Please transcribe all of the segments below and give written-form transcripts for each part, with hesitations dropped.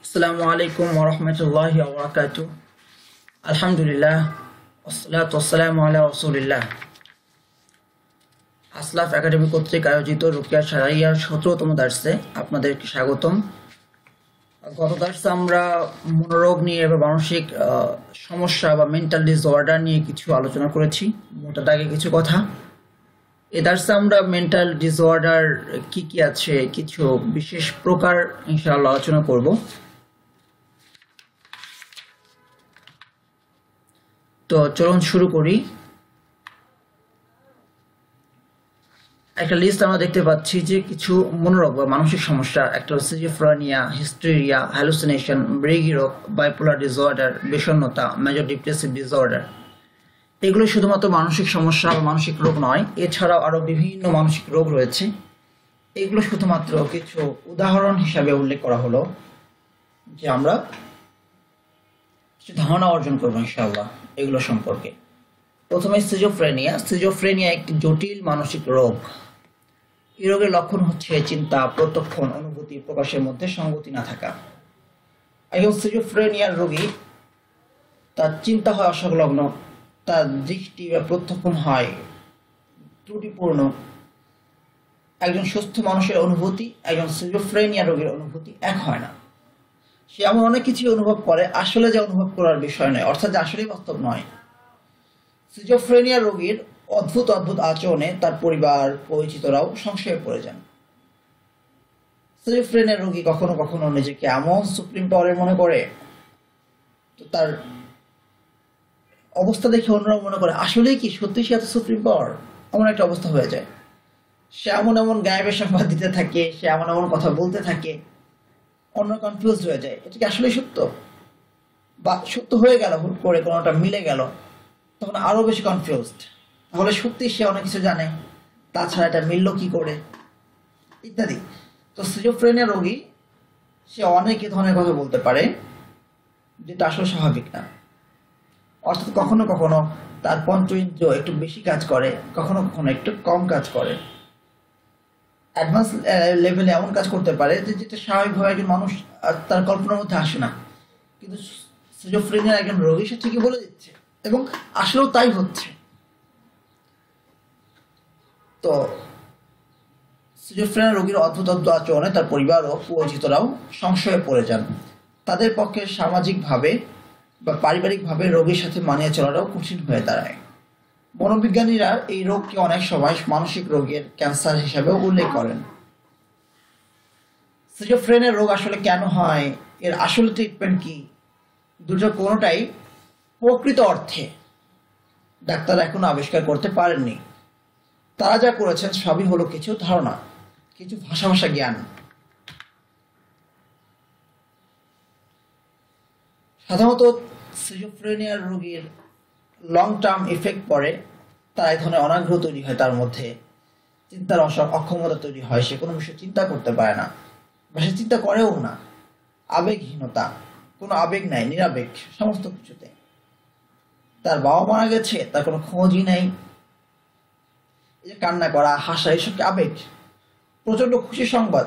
আসসালামু আলাইকুম ওয়া রাহমাতুল্লাহি ওয়া বারাকাতুহু। আলহামদুলিল্লাহ ওয়াসসালাতু ওয়াসসালামু আলা রাসূলিল্লাহ। আসলাফ একাডেমি কর্তৃক আয়োজিত রুকিয়া শারঈয়ার ১৭তম দার্সে আপনাদেরকে স্বাগতম। গত দার্সে আমরা মনোরোগ নিয়ে বা মানসিক সমস্যা বা মেন্টাল ডিসঅর্ডার নিয়ে কিছু আলোচনা করেছি, মোটা দাগে কিছু কথা। এই দার্সে আমরা মেন্টাল ডিসঅর্ডার কি কি আছে কিছু বিশেষ প্রকার ইনশাআল্লাহ আলোচনা করব। তো চলুন শুরু করি। একটা লিস্ট আমরা দেখতে পাচ্ছি যে কিছু মনোরোগ বা মানসিক সমস্যা, একটা হচ্ছে সিজিফ্রেনিয়া, হিস্টেরিয়া, হ্যালুসিনেশন, মৃগী রোগ, বাইপোলার ডিসঅর্ডার, বিষণ্ণতা, মেজর ডিপ্রেসিভ ডিসঅর্ডার। এগুলো শুধুমাত্র মানসিক সমস্যা বা মানসিক রোগ নয়, এছাড়াও আরো বিভিন্ন মানসিক রোগ রয়েছে। এগুলো শুধুমাত্র কিছু উদাহরণ হিসাবে উল্লেখ করা হলো, যে আমরা কিছু ধারণা অর্জন করবো ইনশাআল্লাহ এগুলো সম্পর্কে। প্রথমে সিজোফ্রেনিয়া একটি জটিল মানসিক রোগ। এই রোগের লক্ষণ হচ্ছে চিন্তা, প্রত্যক্ষণ, অনুভূতি প্রকাশের মধ্যে সঙ্গতি না থাকা। একজন সিজোফ্রেনিয়ার রোগী, তার চিন্তা হয় অসংলগ্ন, তার দৃষ্টি বা প্রত্যক্ষণ হয় ত্রুটিপূর্ণ। একজন সুস্থ মানুষের অনুভূতি একজন সিজোফ্রেনিয়া রোগীর অনুভূতি এক হয় না। সে এমন অনেক কিছু অনুভব করে আসলে যে অনুভব করার বিষয় নয়, অর্থাৎ যে আসলেই বাস্তব নয়। সিজোফ্রেনিয়া রোগীর অদ্ভুত অদ্ভুত আচরণে তার পরিবার পরিচিতরাও সংশয়ে পড়ে যান। সিজোফ্রেনিয়া রোগী কখনো কখনো নিজেকে এমন সুপ্রিম পাওয়ারের মনে করে, তো তার অবস্থা দেখে অন্যরা মনে করে আসলেই কি সত্যি সে এত সুপ্রিম পাওয়ার, এমন একটা অবস্থা হয়ে যায়। সে এমন এমন গায়েবের সংবাদ দিতে থাকে, সে এমন এমন কথা বলতে থাকে, অন্য কনফিউজ হয়ে যায় এটা কি আসলে সত্য, বা সত্য হয়ে গেল হুট করে কোনোটা মিলে গেল, তখন আরো বেশি কনফিউজড। তাহলে সত্যি সে অনেক কিছু জানে, তাছাড়া এটা মিলল কি করে, ইত্যাদি। তো সিজোফ্রেনিয়া রোগী সে অনেক ধরনের কথা বলতে পারে, যেটা আসলে স্বাভাবিক না। অর্থাৎ কখনো কখনো তার পঞ্চইন্দ্রিয় একটু বেশি কাজ করে, কখনো কখনো একটু কম কাজ করে। অ্যাডভান্স লেভেলে এমন কাজ করতে পারে যে যেটা স্বাভাবিকভাবে একজন মানুষ তার কল্পনার মধ্যে আসে না, কিন্তু সিজোফ্রেনিয়ার একজন রোগী সে ঠিকই বলে দিচ্ছে এবং আসলেও তাই হচ্ছে। তো সিজোফ্রেনিয়া রোগীর অদ্ভুত অদ্ভুত আচরণে তার পরিবার ও পরিচিতরাও সংশয়ে পড়ে যান। তাদের পক্ষে সামাজিকভাবে বা পারিবারিকভাবে রোগীর সাথে মানিয়ে চলাটাও কঠিন হয়ে দাঁড়ায়। মনোবিজ্ঞানীরা এই রোগকে অনেক সময় মানসিক রোগের ক্যান্সার হিসাবেও উল্লেখ করেন। সিজোফ্রেনিয়া রোগ আসলে কেন হয়, এর আসল ট্রিটমেন্ট কি, দুটো কোনোটাই প্রকৃত অর্থে ডাক্তার এখনো আবিষ্কার করতে পারেননি। তারা যা করেছেন সবই হলো কিছু ধারণা, কিছু ভাষা জ্ঞান। সাধারণত সিজোফ্রেনিয়ার রোগীর লং টার্ম ইফেক্ট পড়ে, তার এক ধরনের অনাগ্রহ তৈরি হয়, তার মধ্যে চিন্তার অক্ষমতা তৈরি হয়, সে কোনো বিষয় চিন্তা করতে পারে না বা সে চিন্তা করেও না। আবেগহীনতা, কোনো আবেগ নাই, নিরাবেগ সমস্ত কিছুতে। তার বাবা মারা গেছে, তার কোনো খোঁজই নাই। এই যে কান্না করা, হাসা, এইসবকে আবেগ। প্রচন্ড খুশি সংবাদ,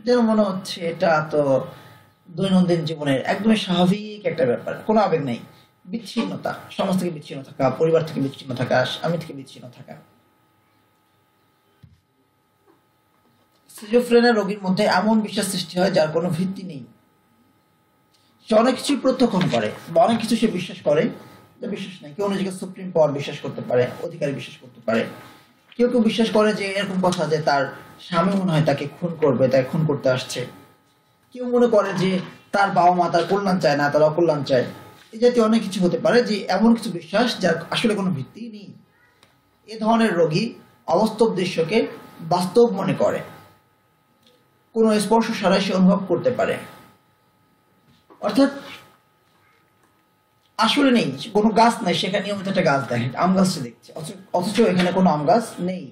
যেন মনে হচ্ছে এটা তো দৈনন্দিন জীবনের একদমই স্বাভাবিক একটা ব্যাপার, কোনো আবেগ নেই। বিচ্ছিন্নতা, সমাজ থেকে বিচ্ছিন্ন থাকা, পরিবার থেকে বিচ্ছিন্ন থাকা, স্বামী থেকে বিচ্ছিন্ন থাকা। সিজোফ্রেনিয়া রোগীর মধ্যে এমন বিশ্বাস সৃষ্টি হয় যার কোনো ভিত্তি নেই। সে অনেক কিছু প্রত্যক্ষণ করে বা অনেক কিছু সে বিশ্বাস করে যা বিশ্বাস নেই। কেউ নিজেকে সুপ্রিম পাওয়ার বিশ্বাস করতে পারে, অধিকারী বিশ্বাস করতে পারে। কেউ কেউ বিশ্বাস করে যে এরকম কথা যে তার স্বামী মনে হয় তাকে খুন করবে, তাকে খুন করতে আসছে। কেউ মনে করে যে তার বাবা মা তার কল্যাণ চায় না, তার অকল্যাণ চায়। এই জাতীয় অনেক কিছু হতে পারে, যে এমন কিছু বিশ্বাস যার আসলে কোনো ভিত্তি নেই। এ ধরনের রোগী অবাস্তব দৃশ্যকে বাস্তব মনে করে, কোনো স্পর্শ ছাড়াই সে অনুভব করতে পারে। অর্থাৎ আসলে নেই, কোনো গাছ নেই, সেখানে নিয়মিত একটা গাছ দেখে, আম গাছটা দেখছে, অথচ এখানে কোনো আম গাছ নেই।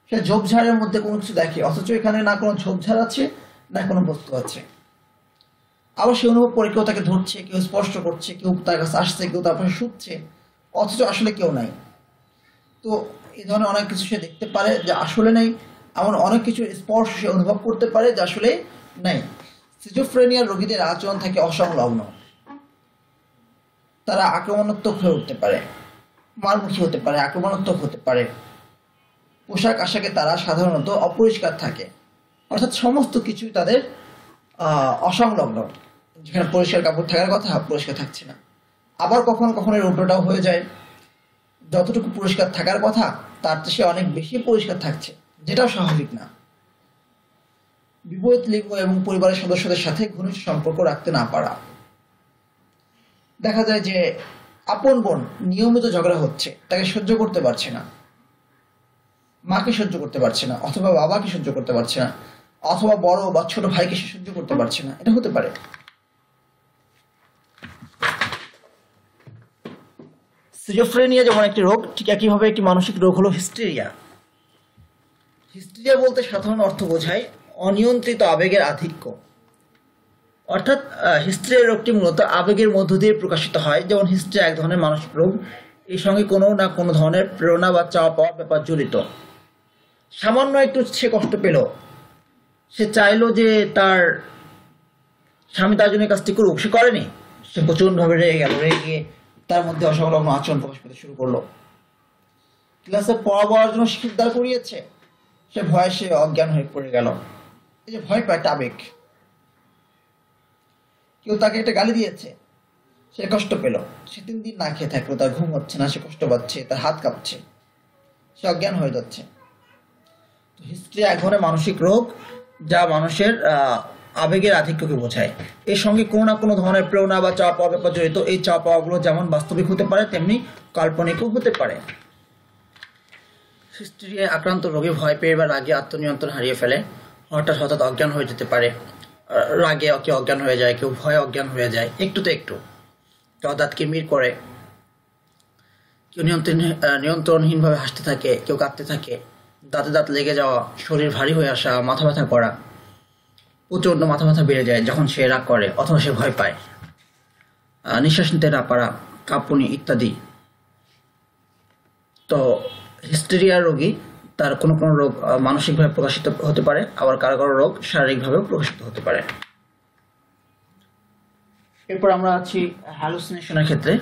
সে ঝোপঝাড়ের মধ্যে কোনো কিছু দেখে, অথচ এখানে না কোনো ঝোপঝাড় আছে না কোনো বস্তু আছে। আবার সে অনুভব করে কেউ তাকে ধরছে, কেউ স্পর্শ করছে, কেউ তার কাছে আসছে, কেউ তার পাশে শুচ্ছে, অথচ আসলে কেউ নাই। তো এই ধরনের অনেক কিছু সে দেখতে পারে যা আসলে নেই, এমন অনেক কিছু স্পর্শ সে অনুভব করতে পারে যা আসলে নেই। সিজোফ্রেনিয়া রোগীদের আচরণ থাকে অসংলগ্ন, তারা আক্রমণাত্মক হয়ে উঠতে পারে, মারমুখী হতে পারে, আক্রমণাত্মক হতে পারে। পোশাক আশাকে তারা সাধারণত অপরিষ্কার থাকে, অর্থাৎ সমস্ত কিছুই তাদের অসংলগ্ন। যেখানে পরিষ্কার কাপড় থাকার কথা পরিষ্কার থাকছে না। আবার কখনো কখনো এর উল্টোটাও হয়ে যায়, যতটুকু পরিষ্কার থাকার কথা তার চেয়ে অনেক বেশি পরিষ্কার থাকছে, যেটাও স্বাভাবিক না। বিপরীত লিঙ্গ এবং পরিবারের সদস্যদের সাথে ঘনিষ্ঠ সম্পর্ক রাখতে না পারা। দেখা যায় যে আপন বোন নিয়মিত ঝগড়া হচ্ছে, তাকে সহ্য করতে পারছে না, মাকে সহ্য করতে পারছে না, অথবা বাবাকে সহ্য করতে পারছে না, অথবা বড় বা ছোট ভাইকে সে সহ্য করতে পারছে না, এটা হতে পারে। সিজোফ্রেনিয়া যেমন একটি রোগ, ঠিক একইভাবে একটি মানসিক রোগ হলো হিস্টেরিয়া। হিস্টেরিয়া বলতে সাধারণ অর্থ বোঝায় অনিয়ন্ত্রিত আবেগের আধিক্য। অর্থাৎ হিস্টেরিয়া রোগটি মূলত আবেগের মধ্য দিয়ে প্রকাশিত হয়। যেমন হিস্টেরিয়া এক ধরনের মানসিক রোগ, এর সঙ্গে কোনো না কোনো ধরনের প্রেরণা বা চাওয়া পাওয়ার ব্যাপার জড়িত। সামান্য একটু সে কষ্ট পেল, সে চাইলো যে তার স্বামী তার জন্য কাজটি করুক, সে করেনি, সে প্রচণ্ডভাবে রেগে গেল, রেগে তার মধ্যে অসংলগ্ন আচরণ প্রকাশ করতে শুরু করলো। ক্লাসে পড়া বলার জন্য শিক্ষক দাঁড় করিয়েছে, সে ভয়ে সে অজ্ঞান হয়ে পড়ে গেল। এই যে ভয় পায়, একটা আবেগ। কেউ তাকে একটা গালি দিয়েছে, সে কষ্ট পেল, সে 3 দিন না খেয়ে থাকলো, তার ঘুম হচ্ছে না, সে কষ্ট পাচ্ছে, তার হাত কাঁপছে, সে অজ্ঞান হয়ে যাচ্ছে। তো হিস্ট্রি এক ধরনের মানসিক রোগ, যা মানুষের আবেগের আধিক্যকে বোঝায়। এর সঙ্গে কোনো না কোনো ধরনের প্রেরণা বা চাওয়া পাওয়ার ব্যাপার জড়িত। এই চাওয়া পাওয়াগুলো যেমন বাস্তবিক হতে পারে, তেমনি কাল্পনিকও হতে পারে। হিস্ট্রিয়ায় আক্রান্ত রোগী ভয় পেয়ে বা রাগে আত্মনিয়ন্ত্রণ হারিয়ে ফেলে, হঠাৎ হঠাৎ অজ্ঞান হয়ে যেতে পারে। রাগে কেউ অজ্ঞান হয়ে যায়, কেউ ভয়ে অজ্ঞান হয়ে যায়, একটুতে একটু। কেউ দাঁত কিরমির করে, কেউ নিয়ন্ত্রণহীনভাবে হাসতে থাকে, কেউ কাঁদতে থাকে, দাঁতে দাঁত লেগে যাওয়া, শরীর ভারী হয়ে আসা, মাথা ব্যথা করা, প্রচণ্ড মাথা ব্যথা বেড়ে যায় যখন সে রাগ করে অথবা সে ভয় পায়, নিঃশ্বাস নিতে না পারা, কাঁপুনি ইত্যাদি। তো হিস্টেরিয়া রোগী তার কোনো কোনো রোগ মানসিকভাবে প্রকাশিত হতে পারে, আবার কারো কারো রোগ শারীরিকভাবেও প্রকাশিত হতে পারে। এরপর আমরা আছি হ্যালুসিনেশনের ক্ষেত্রে।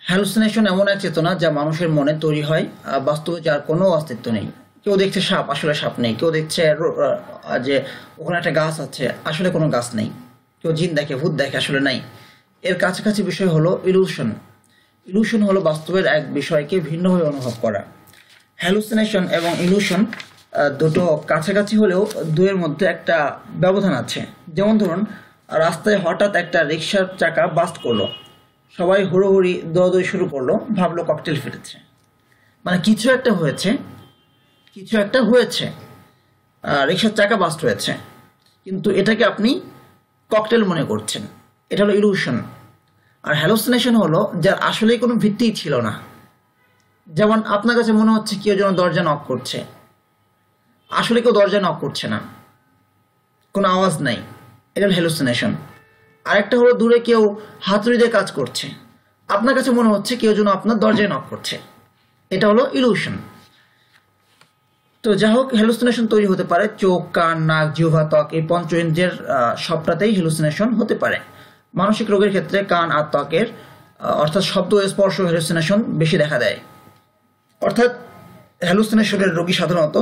হ্যালুসিনেশন এমন এক চেতনা যা মানুষের মনে তৈরি হয়, বাস্তবে যার কোনো অস্তিত্ব নেই। কেউ দেখছে সাপ, আসলে সাপ নেই। কেউ দেখছে যে ওখানে একটা গাছ আছে, আসলে কোনো গাছ নেই। কেউ জিন দেখে, ভূত দেখে, আসলে নাই। এর কাছাকাছি বিষয় হলো ইলুশন। ইলুশন হলো বাস্তবের এক বিষয়কে ভিন্নভাবে অনুভব করা। হ্যালুসিনেশন এবং ইলুশন দুটো কাছাকাছি হলেও দুয়ের মধ্যে একটা ব্যবধান আছে। যেমন ধরুন, রাস্তায় হঠাৎ একটা রিক্সার চাকা বাস্ট করলো, সবাই হুড়োহুড়ি দৌড়াদৌড়ি শুরু করলো, ভাবলো ককটেল ফেটেছে। মানে কিছু একটা হয়েছে, রিক্সার চাকা বাস্ট হয়েছে, কিন্তু এটাকে আপনি ককটেল মনে করছেন। এটা হলো ইলুশন। আর হ্যালুসিনেশন হলো যার আসলেই কোনো ভিত্তিই ছিল না। যেমন আপনার কাছে মনে হচ্ছে কেউ যেন দরজা নক করছে, আসলে কেউ দরজা নক করছে না, কোনো আওয়াজ নাই, এটা হলো হ্যালুসিনেশন। আরেকটা হলো দূরে কেউ হাতুড়ি দিয়ে কাজ করছে, আপনার কাছে মনে হচ্ছে কেউ যেন আপনার দরজায় নক করছে, এটা হলো ইলুশন। তো যাই হোক, হ্যালুসিনেশন তৈরি হতে পারে চোখ, কান, নাক, জিহ্বা, ত্বক, এই পঞ্চ ইন্দ্রিয়ের সবটাতেই হ্যালুসিনেশন হতে পারে। মানসিক রোগের ক্ষেত্রে কান আর ত্বকের অর্থাৎ শব্দ স্পর্শ হ্যালুসিনেশন বেশি দেখা দেয়। অর্থাৎ হ্যালুসিনেশনের রোগী সাধারণত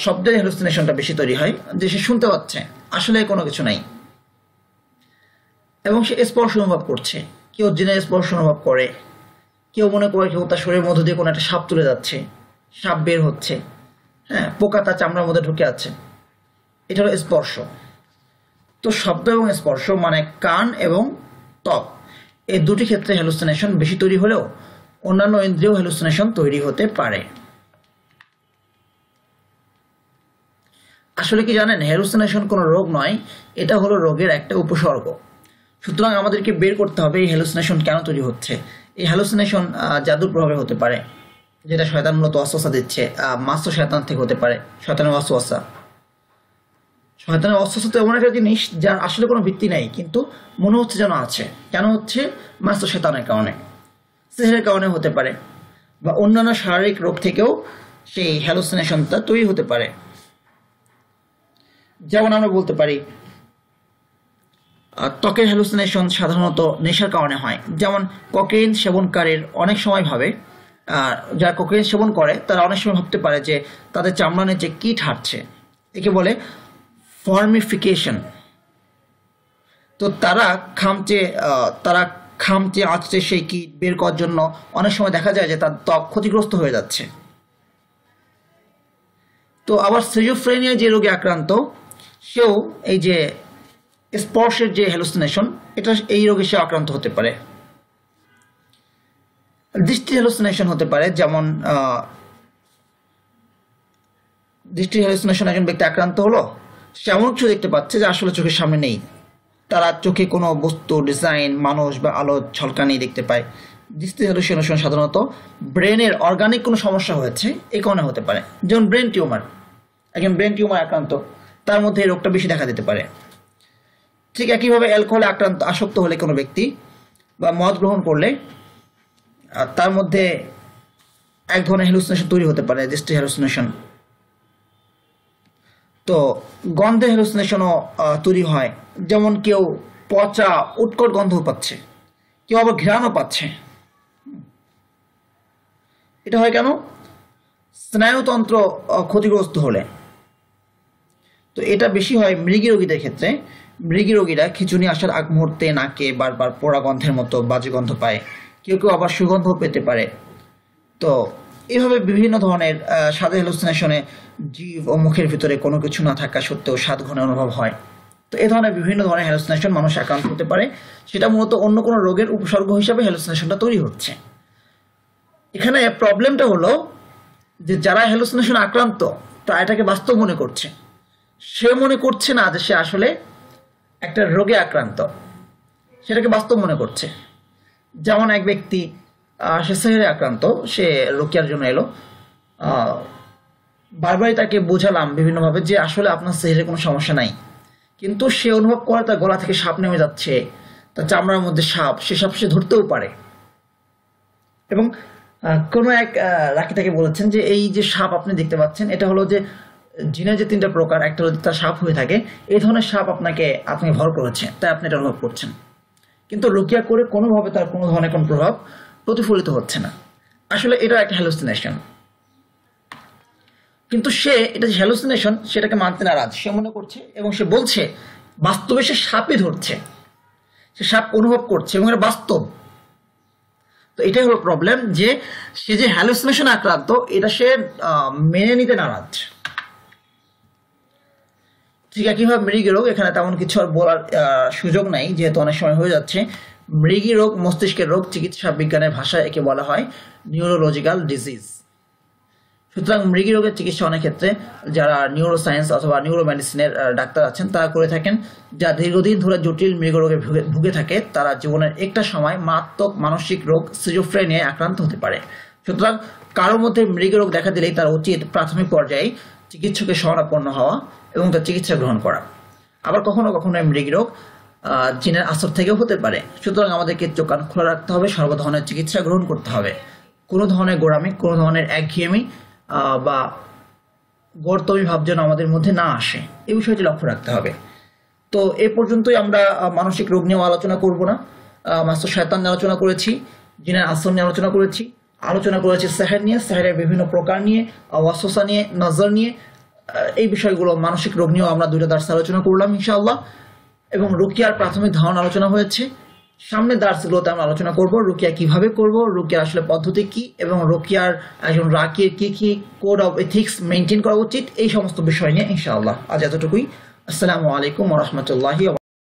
শব্দের হ্যালুসিনেশনটা বেশি তৈরি হয়, যে সে শুনতে পাচ্ছে, আসলে কোনো কিছু নাই, এবং সে স্পর্শ অনুভব করছে। কেউ জিনের স্পর্শ অনুভব করে, কেউ মনে করে কেউ তার শরীরের মধ্যে দিয়ে কোনো একটা সাপ তুলে যাচ্ছে, সাপ বের হচ্ছে, হ্যাঁ, পোকা তার চামড়ার মধ্যে ঢুকে আছে, এটা হলো স্পর্শ। তো শব্দ এবং স্পর্শ মানে কান এবং ত্বক, এই দুটি ক্ষেত্রে হ্যালুসিনেশন বেশি তৈরি হলেও অন্যান্য ইন্দ্রিয় হ্যালুসিনেশন তৈরি হতে পারে। আসলে কি জানেন, হ্যালুসিনেশন কোনো রোগ নয়, এটা হলো রোগের একটা উপসর্গ। সুতরাং আমাদেরকে বের করতে হবে এই হ্যালুসিনেশন কেন তৈরি হচ্ছে। এই হ্যালুসিনেশন জাদুর প্রভাবে হতে পারে, যেটা শয়তান মূলত ওয়াসওয়াসা দিচ্ছে। মাস্ত শয়তান থেকে হতে পারে, শয়তানের ওয়াসওয়াসা। শয়তানের ওয়াসওয়াসা তো এমন একটা জিনিস যার আসলে কোনো ভিত্তি নাই, কিন্তু মনে হচ্ছে যেন আছে। কেন হচ্ছে? মাস্ত শয়তানের কারণে, সিহরের কারণে হতে পারে, বা অন্যান্য শারীরিক রোগ থেকেও সেই হ্যালুসিনেশনটা তৈরি হতে পারে। যেমন আমরা বলতে পারি ত্বকের হ্যালুসিনেশন সাধারণত নেশার কারণে হয়। যেমন কোকেইন সেবনকারীর অনেক সময় ভাবে, যারা কোকেইন সেবন করে তারা অনেক সময় ভাবতে পারে যে তাদের চামড়ার নিচে কীট হাঁটছে, একে বলে ফর্মিফিকেশন। তো তারা খামচে আঁচড়ে সেই কীট বের করার জন্য অনেক সময় দেখা যায় যে তার ত্বক ক্ষতিগ্রস্ত হয়ে যাচ্ছে। তো আবার সিজোফ্রেনিয়া যে রোগে আক্রান্ত, সেও এই যে স্পর্শের যে হ্যালুসিনেশন, এই রোগে সে আক্রান্ত হতে পারে। দৃষ্টি হ্যালুসিনেশন হতে পারে, যেমন দৃষ্টি হ্যালুসিনেশন একজন ব্যক্তি আক্রান্ত হলো, সে এমন কিছু দেখতে পাচ্ছে যে আসলে চোখের সামনে নেই, তারা চোখে কোনো বস্তু, ডিজাইন, মানুষ বা আলো ঝলকানি দেখতে পায়। দৃষ্টি হ্যালুসিনেশন সাধারণত ব্রেনের অর্গানিক কোনো সমস্যা হয়েছে এই কারণে হতে পারে। যেমন ব্রেন টিউমার, একজন ব্রেন টিউমার আক্রান্ত, তার মধ্যে এই রোগটা বেশি দেখা দিতে পারে। ঠিক একইভাবে অ্যালকোহলে আসক্ত হলে কোনো ব্যক্তি বা মদ গ্রহণ করলে তার মধ্যে এক ধরনের হ্যালুসিনেশন তৈরি হতে পারে, দৃষ্টি হ্যালুসিনেশন। তো গন্ধে হ্যালুসিনেশনও তৈরি হয়, যেমন কেউ পচা উৎকট গন্ধ পাচ্ছে, কেউ আবার ঘ্রাণও পাচ্ছে। এটা হয় কেন? স্নায়ুতন্ত্র ক্ষতিগ্রস্ত হলে। তো এটা বেশি হয় মৃগী রোগীদের ক্ষেত্রে। মৃগী রোগীরা খিঁচুনি আসার আগ মুহূর্তে নাকে বারবার পোড়া গন্ধের মতো বাজে গন্ধ পায়, কেউ কেউ আবার সুগন্ধ পেতে পারে। তো এইভাবে বিভিন্ন ধরনের স্বাদের হ্যালুসিনেশনে জিভ ও মুখের ভিতরে কোনো কিছু না থাকা সত্ত্বেও স্বাদ ঘন অনুভব হয়। তো এই ধরনের বিভিন্ন ধরনের হ্যালুসিনেশন মানুষ আক্রান্ত হতে পারে, সেটা মূলত অন্য কোনো রোগের উপসর্গ হিসাবে হ্যালুসিনেশনটা তৈরি হচ্ছে। এখানে প্রবলেমটা হলো যে যারা হ্যালুসিনেশন আক্রান্ত তা এটাকে বাস্তব মনে করছে, সে মনে করছে না যে সে আসলে একটা রোগে আক্রান্ত, সেটাকে বাস্তব মনে করছে। যেমন এক ব্যক্তি সে সেহরে আক্রান্ত, সে রোকিয়ার জন্য এলো, বারবারই তাকে বোঝালাম বিভিন্নভাবে যে আসলে আপনার সেহরে কোনো সমস্যা নাই, কিন্তু সে অনুভব করে তার গলা থেকে সাপ নেমে যাচ্ছে, তার চামড়ার মধ্যে সাপ, সে সাপ সে ধরতেও পারে। এবং কোনো এক রাকি তাকে বলেছেন যে এই যে সাপ আপনি দেখতে পাচ্ছেন, এটা হলো যে জিনের যে 3টা প্রকার, একটা হলো তার সাপ হয়ে থাকে, এই ধরনের সাপ আপনি ভর করেছে, তাই আপনি এটা অনুভব করছেন। কিন্তু রুকিয়া করে কোনোভাবে তার কোনো ধরনের কোনো প্রভাব প্রতিফলিত হচ্ছে না। আসলে এটা একটা হ্যালুসিনেশন, কিন্তু সে এটা যে হ্যালুসিনেশন সেটাকে মানতে নারাজ। সে মনে করছে এবং সে বলছে বাস্তবে সে সাপই ধরছে, সে সাপ অনুভব করছে এবং এটা বাস্তব। তো এটাই হলো প্রবলেম, যে সে যে হ্যালুসিনেশন আক্রান্ত এটা সে মেনে নিতে নারাজ। ঠিক একইভাবে মৃগী রোগ, এখানে তেমন কিছু আর বলার সুযোগ নাই যেহেতু অনেক সময় হয়ে যাচ্ছে। মৃগী রোগ মস্তিষ্কের রোগ, চিকিৎসা বিজ্ঞানের ভাষায় একে বলা হয় নিউরোলজিক্যাল ডিজিজ। সুতরাং মৃগী রোগের চিকিৎসা অনেক ক্ষেত্রে যারা নিউরো সায়েন্স অথবা নিউরো মেডিসিনের ডাক্তার আছেন তারা করে থাকেন। যারা দীর্ঘদিন ধরে জটিল মৃগ রোগে ভুগে থাকে তারা জীবনের একটা সময় মারাত্মক মানসিক রোগ সিজোফ্রেনিয়ায় আক্রান্ত হতে পারে। সুতরাং কারোর মধ্যে মৃগ রোগ দেখা দিলেই তার উচিত প্রাথমিক পর্যায়ে চিকিৎসকের শরণাপন্ন হওয়া এবং তার চিকিৎসা গ্রহণ করা। আবার কখনো কখনো মৃগ রোগ জিনের আসর থেকেও হতে পারে। সুতরাং আমাদেরকে চোখ কান খোলা রাখতে হবে, সর্ব ধরনের চিকিৎসা গ্রহণ করতে হবে, কোনো ধরনের গোড়ামি, কোনো ধরনের একঘেয়েমি বা গর্তবী ভাব যেন আমাদের মধ্যে না আসে, এই বিষয়টি লক্ষ্য রাখতে হবে। তো এ পর্যন্তই আমরা মানসিক রোগ নিয়ে আলোচনা করব না। মাস্টার শয়তান নিয়ে আলোচনা করেছি, জিনের আসর নিয়ে আলোচনা করেছি সেহের নিয়ে, সেহেরের বিভিন্ন প্রকার নিয়ে, ওয়াসওয়াসা নিয়ে, নজর নিয়ে, এই বিষয়গুলো মানসিক রোগ নিয়েও আমরা 2টা দার্স আলোচনা করলাম ইনশাআল্লাহ। এবং রুকিয়ার প্রাথমিক ধারণা আলোচনা হয়েছে। সামনের দার্সগুলোতে আমরা আলোচনা করব রুকিয়া কিভাবে করব, রুকিয়ার আসলে পদ্ধতি কি, এবং রুকিয়ার একজন রাকির কি কি কোড অফ এথিক্স মেনটেন করা উচিত, এই সমস্ত বিষয় নিয়ে ইনশাআল্লাহ। আজ এতটুকুই। আসসালামু আলাইকুম ওয়া রাহমাতুল্লাহি।